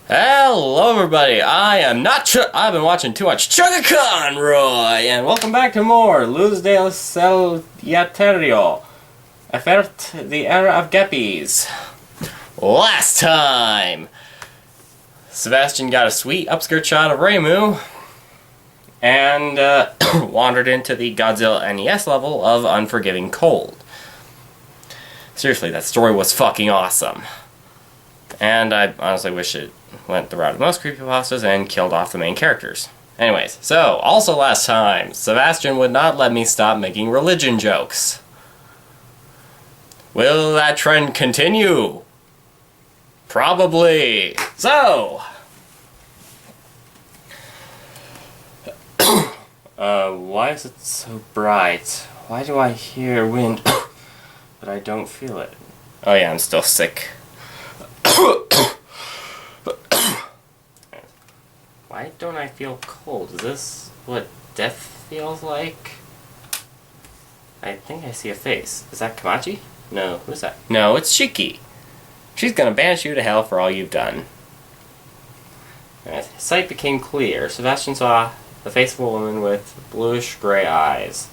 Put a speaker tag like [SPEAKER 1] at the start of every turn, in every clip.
[SPEAKER 1] Hello everybody, I am not I've been watching too much Chugga Conroy, and welcome back to more Luz del Solitario. Afert, the era of gappies. Last time, Sebastian got a sweet upskirt shot of Reimu, and wandered into the Godzilla NES level of Unforgiving Cold. Seriously, that story was fucking awesome. And I honestly wish it went the route of most creepypastas and killed off the main characters. Anyways, so, also last time, Sebastian would not let me stop making religion jokes. Will that trend continue? Probably. So, why is it so bright? Why do I hear wind, but I don't feel it? Oh yeah, I'm still sick. Why don't I feel cold? Is this what death feels like? I think I see a face. Is that Kamachi? No, who's that? No, it's Shiki. She's gonna banish you to hell for all you've done. His sight became clear. Sebastian saw the face of a woman with bluish-gray eyes.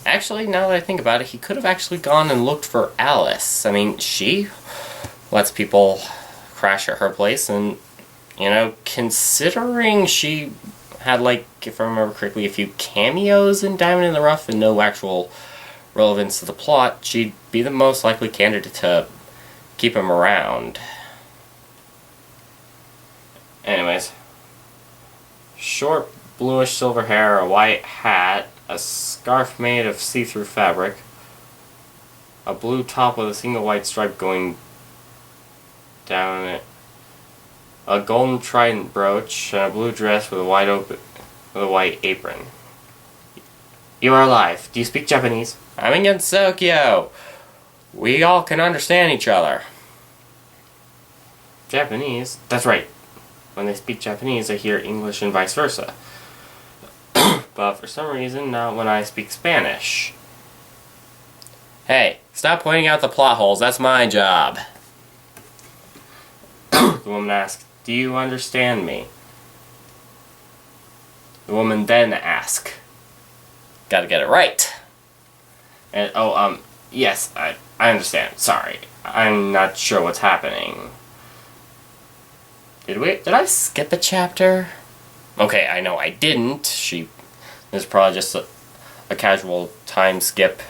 [SPEAKER 1] Actually, now that I think about it, he could have actually gone and looked for Alice. I mean, she lets people crash at her place, and, you know, considering she had, like, if I remember correctly, a few cameos in Diamond in the Rough and no actual relevance to the plot, she'd be the most likely candidate to keep him around. Anyways, short bluish silver hair, a white hat, a scarf made of see-through fabric, a blue top with a single white stripe going down it, a golden trident brooch, and a blue dress with a white apron. You are alive. Do you speak Japanese? I'm in Gensokyo. We all can understand each other. Japanese? That's right. When they speak Japanese, I hear English and vice versa. But for some reason, not when I speak Spanish. Hey, stop pointing out the plot holes. That's my job. The woman asked, "Do you understand me?" The woman then asked, "Gotta get it right." And, yes, I understand. Sorry. I'm not sure what's happening. Did I skip a chapter? Okay, I know I didn't. There's probably just a casual time skip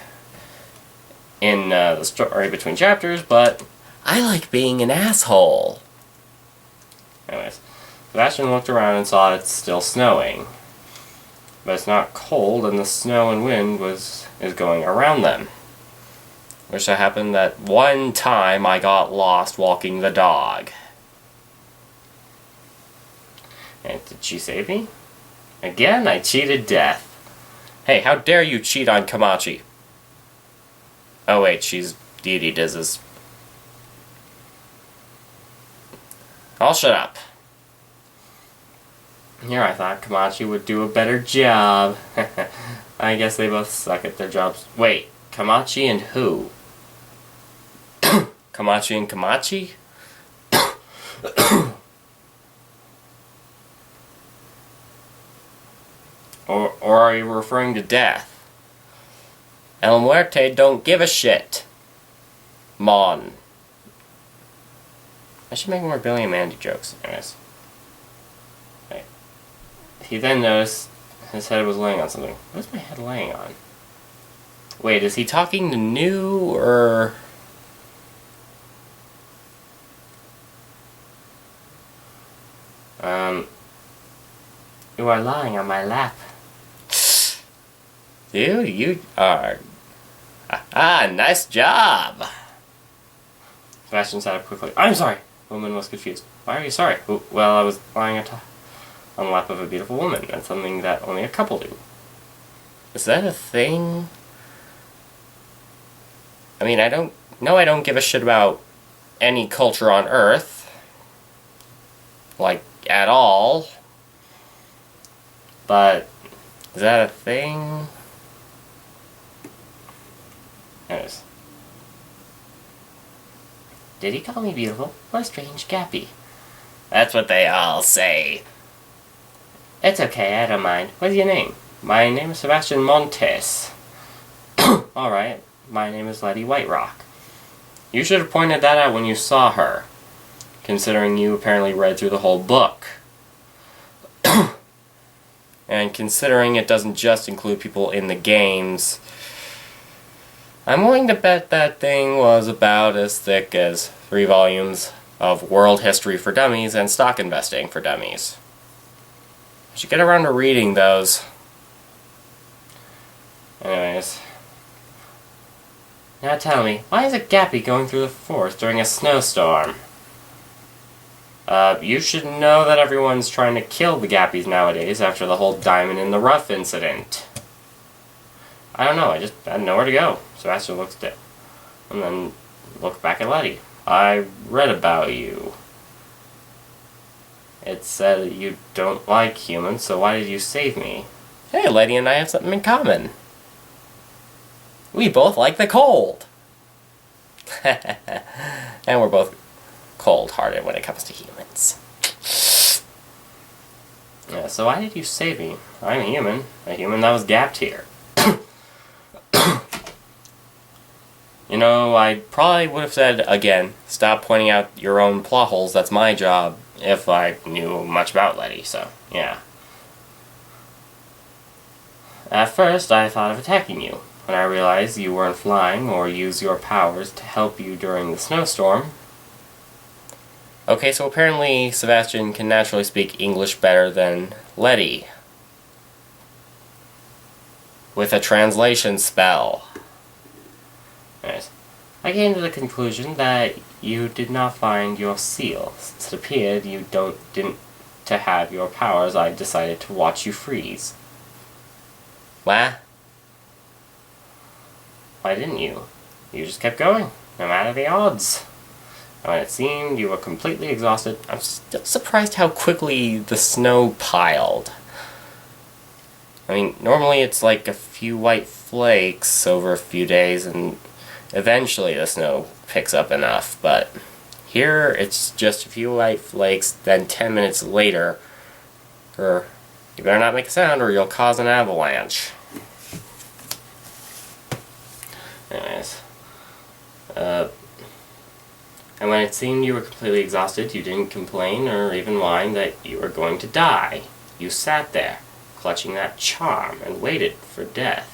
[SPEAKER 1] in the story between chapters, but I like being an asshole. Anyways, Sebastian looked around and saw it's still snowing. But it's not cold, and the snow and wind is going around them. Which so happened that one time I got lost walking the dog. And did she save me? Again, I cheated death. Hey, how dare you cheat on Kamachi? Oh wait, she's Deity Diz's. I'll shut up. Here I thought Kamachi would do a better job. I guess they both suck at their jobs. Wait, Kamachi and who? Kamachi and Kamachi? Or are you referring to death? El Muerte don't give a shit. Mon. I should make more Billy and Mandy jokes. Anyways. Okay. He then noticed his head was laying on something. What is my head laying on? Wait, is he talking to New, or... You are lying on my lap. Dude, you are... nice job! Sebastian sat up quickly. I'm sorry! The woman was confused. Why are you sorry? Well, I was lying on the lap of a beautiful woman. That's something that only a couple do. Is that a thing? I mean, I don't give a shit about any culture on Earth. Like, at all. But, is that a thing? Anyways. Did he call me beautiful? What a strange gappy. That's what they all say. It's okay, I don't mind. What's your name? My name is Sebastian Montes. Alright, my name is Letty Whiterock. You should have pointed that out when you saw her, considering you apparently read through the whole book. And considering it doesn't just include people in the games, I'm willing to bet that thing was about as thick as 3 volumes of World History for Dummies and Stock Investing for Dummies. I should get around to reading those. Anyways. Now tell me, why is a gappy going through the forest during a snowstorm? You should know that everyone's trying to kill the gappies nowadays after the whole diamond in the rough incident. I don't know, I just had nowhere to go. Sebastian looked at it, and then looked back at Letty. I read about you. It said you don't like humans, so why did you save me? Hey, Letty and I have something in common. We both like the cold. And we're both cold-hearted when it comes to humans. Yeah, so why did you save me? I'm a human that was gapped here. You know, I probably would have said, again, stop pointing out your own plot holes, that's my job, if I knew much about Letty, so, yeah. At first, I thought of attacking you. When I realized you weren't flying or use your powers to help you during the snowstorm. Okay, so apparently Sebastian can naturally speak English better than Letty. With a translation spell. Anyways, I came to the conclusion that you did not find your seal. Since it appeared you didn't to have your powers, I decided to watch you freeze. What? Why didn't you? You just kept going, no matter the odds. And when it seemed you were completely exhausted, I'm still surprised how quickly the snow piled. I mean, normally it's like a few white flakes over a few days, and eventually the snow picks up enough, but here it's just a few white flakes, then 10 minutes later, you better not make a sound or you'll cause an avalanche. Anyways, and when it seemed you were completely exhausted, you didn't complain or even whine that you were going to die. You sat there, clutching that charm, and waited for death.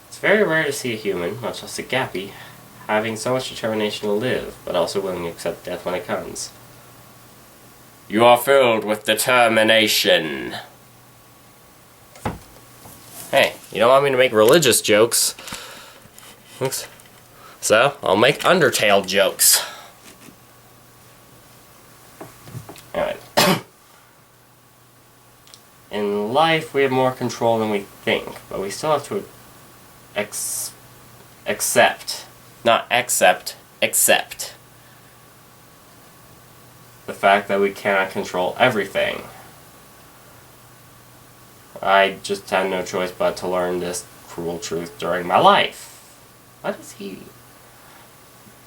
[SPEAKER 1] It's very rare to see a human, much less a gappy, having so much determination to live, but also willing to accept death when it comes. You are filled with determination. Hey, you don't want me to make religious jokes. Oops. So, I'll make Undertale jokes. Alright. In life, we have more control than we think, but we still have to accept. Not accept, accept. The fact that we cannot control everything. I just had no choice but to learn this cruel truth during my life. What is he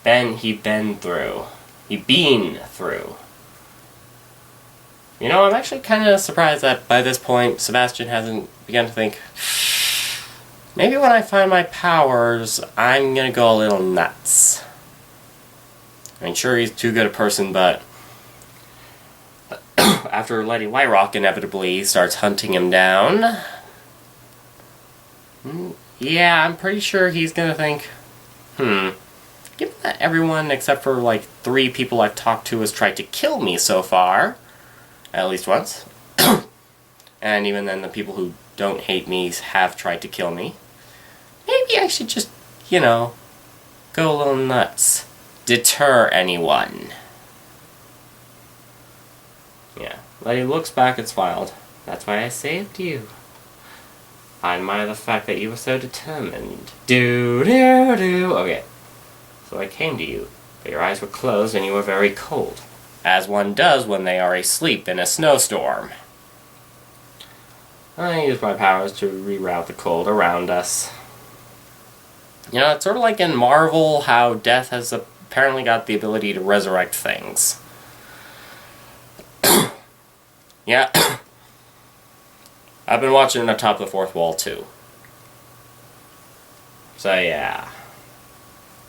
[SPEAKER 1] been through? He been through. You know, I'm actually kind of surprised that by this point Sebastian hasn't begun to think, maybe when I find my powers, I'm gonna go a little nuts. I mean, sure, he's too good a person, but after Letty Whiterock inevitably starts hunting him down, yeah, I'm pretty sure he's gonna think, given that everyone except for like 3 people I've talked to has tried to kill me so far, at least once, and even then the people who don't hate me have tried to kill me, maybe I should just, you know, go a little nuts. Deter anyone. Yeah, Letty looks back and smiled. That's why I saved you. I admire the fact that you were so determined. Do-do-do. Okay. So I came to you, but your eyes were closed and you were very cold. As one does when they are asleep in a snowstorm. I used my powers to reroute the cold around us. You know, it's sort of like in Marvel how death has apparently got the ability to resurrect things. Yeah. I've been watching Atop the Fourth Wall too. So yeah.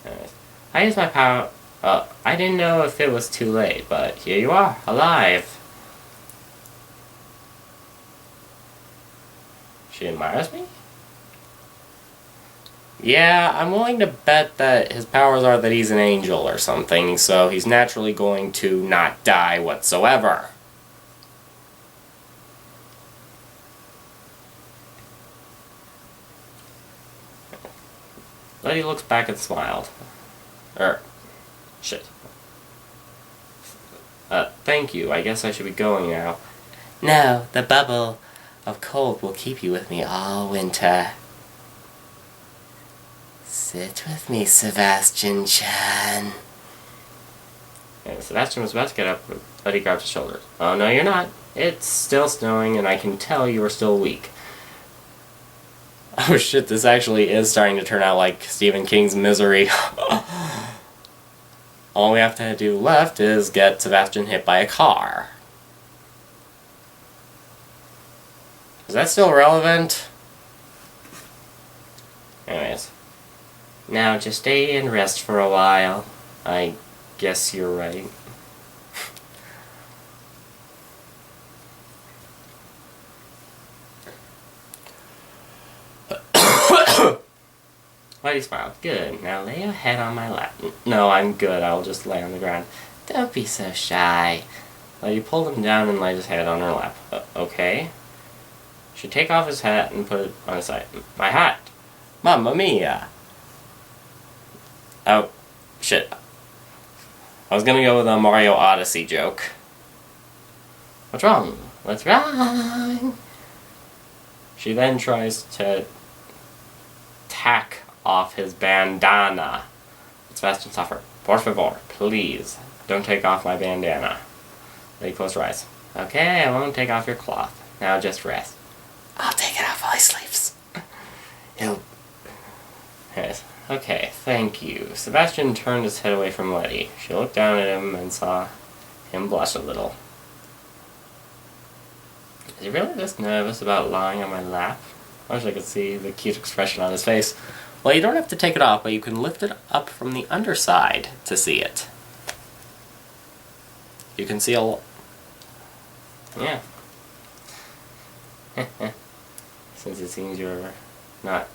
[SPEAKER 1] Anyways, I used my power. I didn't know if it was too late, but here you are, alive. She admires me? Yeah, I'm willing to bet that his powers are that he's an angel or something, so he's naturally going to not die whatsoever. Letty looks back and smiled. Shit. Thank you. I guess I should be going now. No, the bubble of cold will keep you with me all winter. Sit with me, Sebastian-chan. And Sebastian was about to get up, but Letty grabbed his shoulders. Oh, no, you're not. It's still snowing, and I can tell you are still weak. Oh shit, this actually is starting to turn out like Stephen King's Misery. All we have to do left is get Sebastian hit by a car. Is that still relevant? Anyways. Now just stay and rest for a while. I guess you're right. Letty smiled. Good. Now lay your head on my lap. No, I'm good. I'll just lay on the ground. Don't be so shy. Letty pulled him down and laid his head on her lap. Okay. She take off his hat and put it on his side. My hat! Mamma mia! Oh, shit. I was gonna go with a Mario Odyssey joke. What's wrong? What's wrong? She then tries to tack off his bandana. Sebastian suffered. Por favor, please, don't take off my bandana. They close her eyes. Okay, I won't take off your cloth. Now just rest. I'll take it off while he sleeps. Yes. Okay, thank you. Sebastian turned his head away from Letty. She looked down at him and saw him blush a little. Is he really this nervous about lying on my lap? I wish I could see the cute expression on his face. Well, you don't have to take it off, but you can lift it up from the underside to see it. You can see a... Yeah. Since it seems you're not...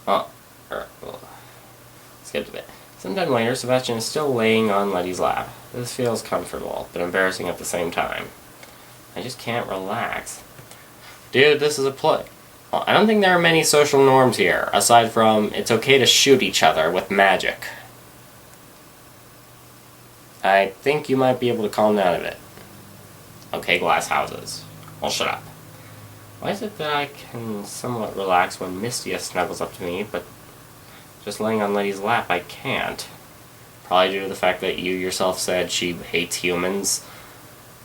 [SPEAKER 1] Oh. Well, skipped a bit. Sometime later, Sebastian is still laying on Letty's lap. This feels comfortable, but embarrassing at the same time. I just can't relax. Dude, this is a play. Well, I don't think there are many social norms here, aside from it's okay to shoot each other with magic. I think you might be able to calm down a bit. Okay, glass houses. Well, shut up. Why is it that I can somewhat relax when Mistia snuggles up to me, but just laying on Letty's lap I can't? Probably due to the fact that you yourself said she hates humans,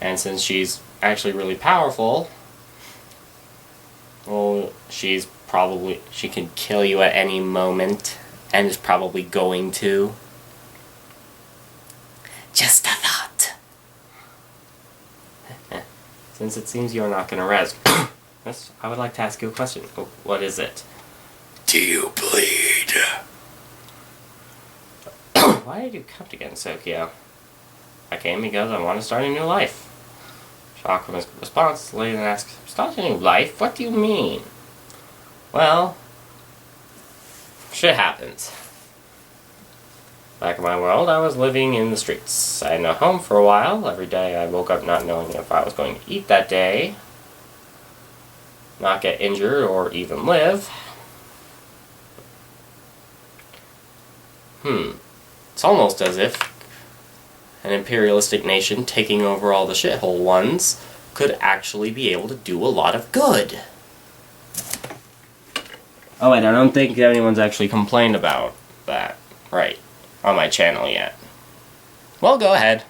[SPEAKER 1] and since she's actually really powerful, well, she can kill you at any moment, and is probably going to. Just a thought. Since it seems you're not going to rest, I would like to ask you a question. What is it? Do you bleed? Why did you come again, Sokio? I came because I want to start a new life. Shocked from his response, Lady asked, "Start a new life? What do you mean?" Well, shit happens. Back in my world, I was living in the streets. I had no home for a while. Every day I woke up not knowing if I was going to eat that day, not get injured, or even live. It's almost as if an imperialistic nation taking over all the shithole ones could actually be able to do a lot of good. Oh wait, I don't think anyone's actually complained about that, right, on my channel yet. Well, go ahead.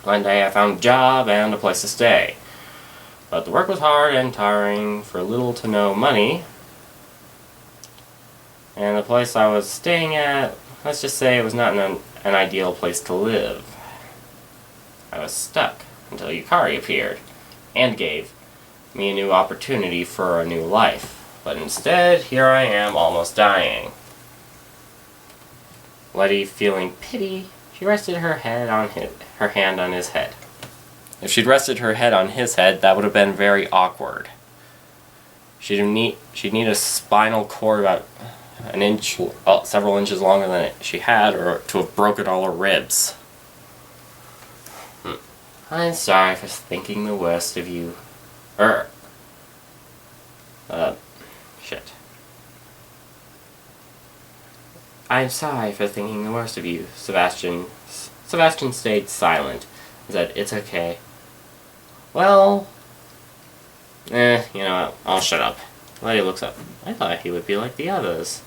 [SPEAKER 1] One day I found a job and a place to stay. But the work was hard and tiring for little to no money. And the place I was staying at, let's just say it was not an ideal place to live. I was stuck until Yukari appeared and gave me a new opportunity for a new life. But instead, here I am almost dying. Letty, feeling pity, she rested her hand on his head. If she'd rested her head on his head, that would have been very awkward. She'd need a spinal cord about an inch, several inches longer than she had, or to have broken all her ribs. I'm sorry for thinking the worst of you. Shit. I'm sorry for thinking the worst of you, Sebastian. Sebastian stayed silent and said, "It's okay." Well, I'll shut up. Letty looks up. I thought he would be like the others.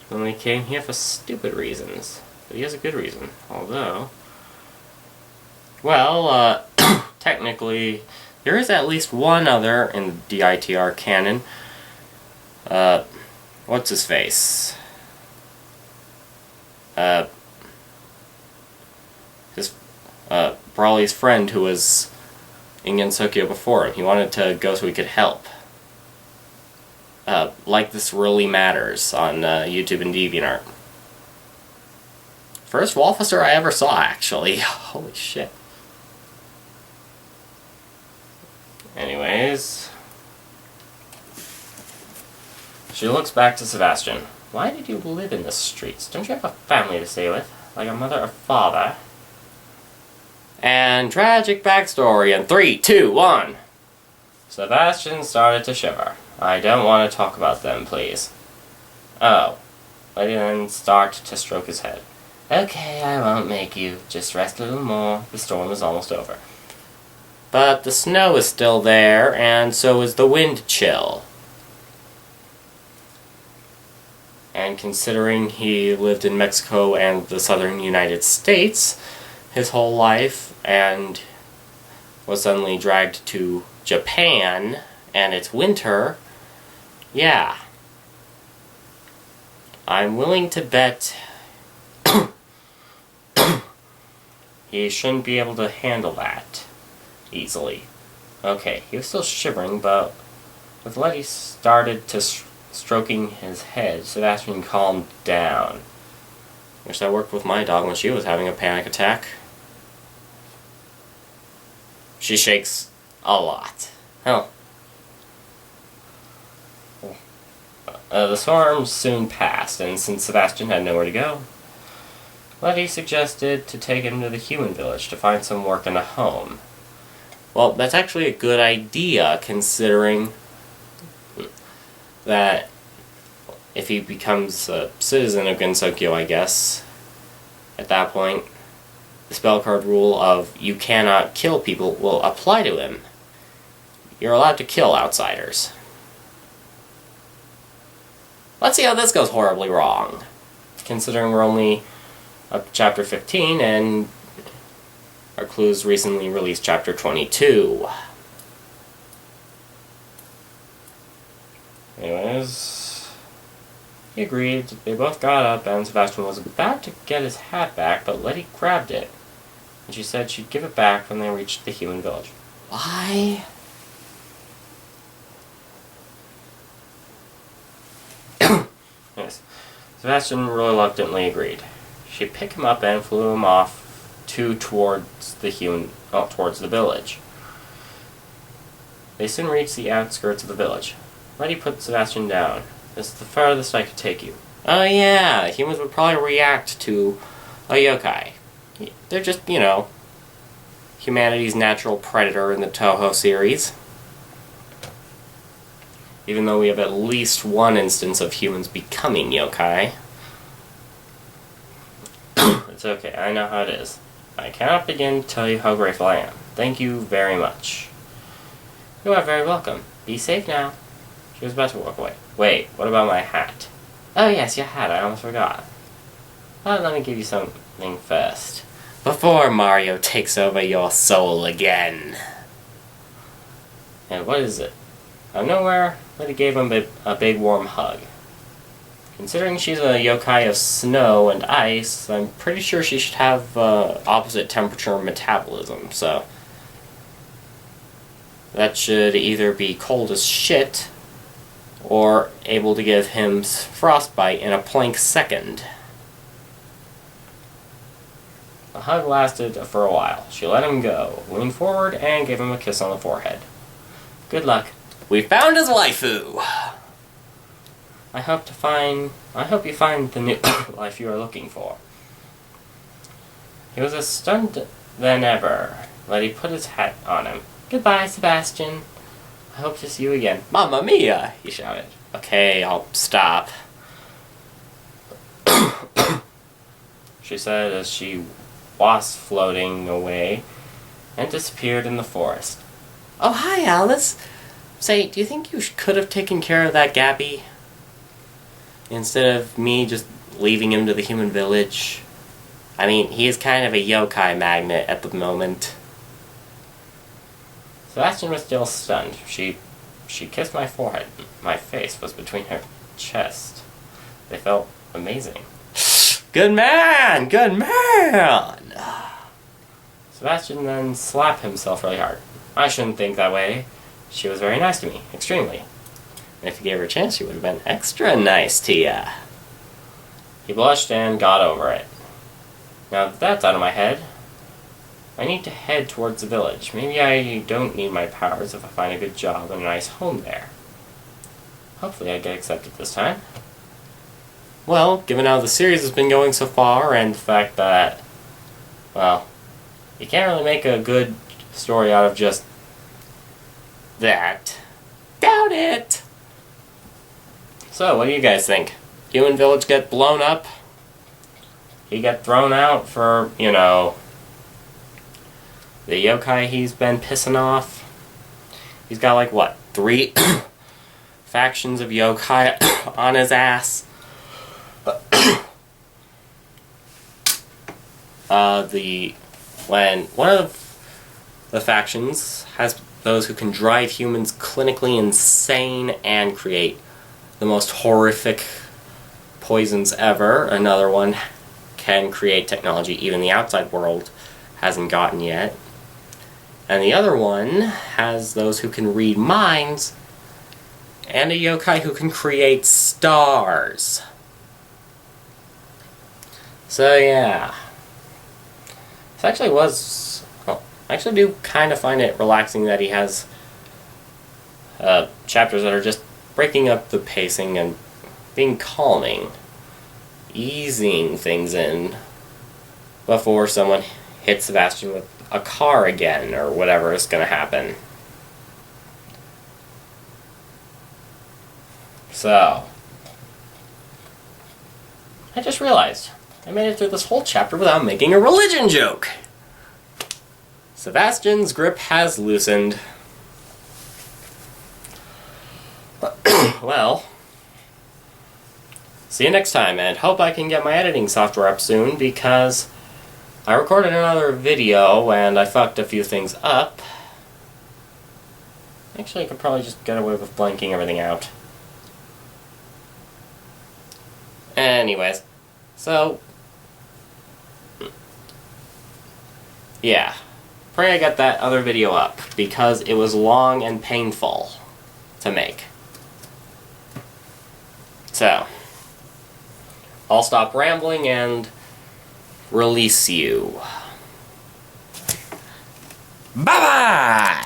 [SPEAKER 1] He only came here for stupid reasons. But he has a good reason. Although, well, technically, there is at least one other in the DITR canon. What's his face? Brawley's friend who was in Gensokyo before him. He wanted to go so he could help. Like This Really Matters on YouTube and DeviantArt. First Wolficer I ever saw, actually. Holy shit. Anyways, she looks back to Sebastian. Why did you live in the streets? Don't you have a family to stay with? Like a mother or father? And tragic backstory in 3, 2, 1. Sebastian started to shiver. I don't want to talk about them, please. Oh. Let him then start to stroke his head. Okay, I won't make you. Just rest a little more. The storm is almost over. But the snow is still there, and so is the wind chill. And considering he lived in Mexico and the southern United States his whole life, and was suddenly dragged to Japan, and it's winter, yeah. I'm willing to bet he shouldn't be able to handle that easily. Okay, he was still shivering, but with Letty started to stroking his head, Sebastian calmed down. Wish that worked with my dog when she was having a panic attack. She shakes a lot. Hell. The storm soon passed, and since Sebastian had nowhere to go, Letty suggested to take him to the human village to find some work and a home. Well, that's actually a good idea, considering that if he becomes a citizen of Gensokyo, I guess, at that point, the spell card rule of you cannot kill people will apply to him. You're allowed to kill outsiders. Let's see how this goes horribly wrong, considering we're only up to chapter 15, and our clues recently released chapter 22. Anyways, he agreed. They both got up, and Sebastian was about to get his hat back, but Letty grabbed it, and she said she'd give it back when they reached the human village. Why? Yes. Sebastian reluctantly agreed. She picked him up and flew him off towards the village. They soon reached the outskirts of the village. Letty put Sebastian down. This is the farthest I could take you. Oh yeah, humans would probably react to a yokai. They're just, humanity's natural predator in the Toho series. Even though we have at least one instance of humans becoming yokai. It's okay, I know how it is. I cannot begin to tell you how grateful I am. Thank you very much. You are very welcome. Be safe now. She was about to walk away. Wait, what about my hat? Oh yes, your hat, I almost forgot. Well, let me give you something first. Before Mario takes over your soul again. And what is it? Out of nowhere, Letty gave him a big warm hug. Considering she's a yokai of snow and ice, I'm pretty sure she should have opposite temperature metabolism, so that should either be cold as shit or able to give him frostbite in a plank second. The hug lasted for a while. She let him go, leaned forward, and gave him a kiss on the forehead. Good luck. We found his waifu! I hope you find the new life you are looking for. He was as stunned than ever, but he put his hat on him. Goodbye, Sebastian. I hope to see you again. Mamma mia! He shouted. Okay, I'll stop. She said as she was floating away and disappeared in the forest. Oh, hi, Alice. Say, do you think you could have taken care of that gappy? Instead of me just leaving him to the human village. I mean, he is kind of a yokai magnet at the moment. Sebastian was still stunned. She kissed my forehead. My face was between her chest. They felt amazing. Good man! Good man! Sebastian then slapped himself really hard. I shouldn't think that way. She was very nice to me. Extremely. And if you gave her a chance, she would have been extra nice to ya. He blushed and got over it. Now that that's out of my head, I need to head towards the village. Maybe I don't need my powers if I find a good job and a nice home there. Hopefully I get accepted this time. Well, given how the series has been going so far, and the fact that, well, you can't really make a good story out of just that. Doubt it! So, what do you guys think? Human village get blown up? He get thrown out for, you know, the yokai he's been pissing off? He's got like, what, 3 factions of yokai on his ass? When one of the factions has those who can drive humans clinically insane and create the most horrific poisons ever. Another one can create technology even the outside world hasn't gotten yet. And the other one has those who can read minds and a yokai who can create stars. So yeah. This actually was... Well, I actually do kind of find it relaxing that he has chapters that are just breaking up the pacing and being calming. Easing things in before someone hits Sebastian with a car again, or whatever is going to happen. So, I just realized I made it through this whole chapter without making a religion joke. Sebastian's grip has loosened. Well, see you next time, and hope I can get my editing software up soon, because I recorded another video and I fucked a few things up. Actually, I could probably just get away with blanking everything out. Anyways, so yeah, pray I got that other video up, because it was long and painful to make. So, I'll stop rambling and release you. Bye-bye!